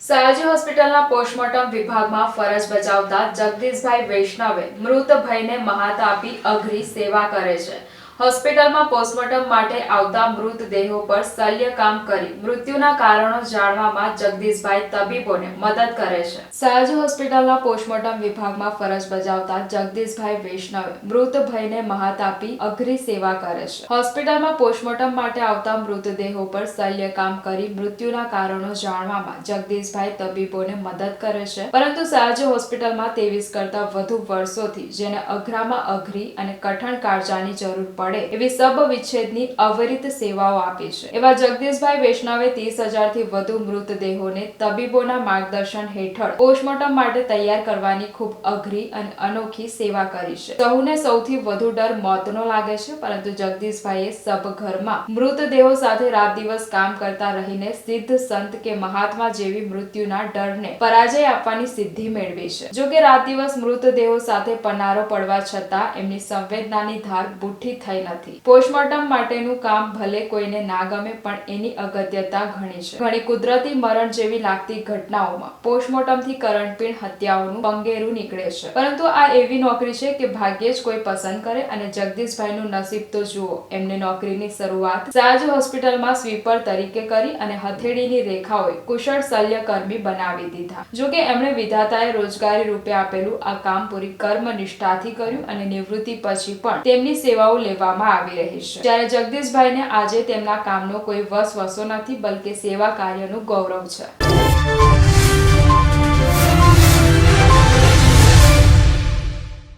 સયાજી હોસ્પિટલના પોસ્ટમોર્ટમ વિભાગમાં ફરજ બજાવતા જગદીશભાઈ વૈષ્ણવે મૃત ભાઈને મહાત આપી અઘરી સેવા કરે છે. હોસ્પિટલમાં પોસ્ટમોર્ટમ માટે આવતા મૃતદેહો પર શલ્ય કામ કરી મૃત્યુના કારણો જાણવામાં જગદીશભાઈ તબીબોને મદદ કરે છે. સયાજી હોસ્પિટલના પોસ્ટમોર્ટમ વિભાગમાં ફરજ બજાવતા જગદીશભાઈ વૈષ્ણવે મૃત ભાઈને મહાત આપી અઘરી સેવા કરે છે. હોસ્પિટલમાં પોસ્ટમોર્ટમ માટે આવતા મૃતદેહો પર શલ્ય કામ કરી મૃત્યુના કારણો જાણવામાં જગદીશભાઈ તબીબોને મદદ કરે છે. પરંતુ સયાજી હોસ્પિટલમાં 23 કરતા વધુ વર્ષોથી જેને અઘરામાં અઘરી અને કઠણ કાળજાની જરૂર પડે એવી સબ વિચ્છેદની અવિરત સેવાઓ આપી છે. એવા જગદીશભાઈ વૈષ્ણવે 30,000 થી વધુ મૃતદેહોને તબીબોના માર્ગદર્શન હેઠળ પોસ્ટમોર્ટમ માટે તૈયાર કરવાની ખૂબ અઘરી અને અનોખી સેવા કરી છે. સૌને સૌથી વધુ ડર મોતનો લાગે છે, પરંતુ જગદીશભાઈએ સબઘરમાં મૃતદેહો સાથે રાત દિવસ કામ કરતા રહીને સિદ્ધ સંત કે મહાત્મા જેવી મૃત્યુના ડરને પરાજય આપવાની સિદ્ધિ મેળવી છે. જો કે રાત દિવસ મૃતદેહો સાથે પનારો પડવા છતાં એમની સંવેદનાની ધાર બુઠ્ઠી થઈ નથી. પોસ્ટમોર્ટમ માટેનું કામ ભલે કોઈને ના ગમે, પણ એની અગત્યતા ઘણી છે. ઘણી કુદરતી મરણ જેવી લાગતી ઘટનાઓમાં પોસ્ટમોર્ટમથી કરણપીણ હત્યાઓનું પંગેરું નીકળે છે. પરંતુ આ એવી નોકરી છે કે ભાગ્યે જ કોઈ પસંદ કરે, અને જગદીશભાઈનું નસીબ તો જુઓ. એમને નોકરીની શરૂઆત સયાજી હોસ્પિટલમાં સ્વીપર તરીકે કરી અને હથેળીની રેખાઓએ કુશળ શલ્યકર્મી બનાવી દીધા. જો કે એમણે વિધાતાએ રોજગારી રૂપે આપેલું આ કામ પૂરી કર્મનિષ્ઠાથી કર્યું અને નિવૃત્તિ પછી પણ તેમની સેવાઓ લેવામાં આવી રહી છે. જ્યારે જગદીશભાઈને આજે તેમના કામનો કોઈ વસવસો નથી, બલકે સેવા કાર્યનું ગૌરવ છે.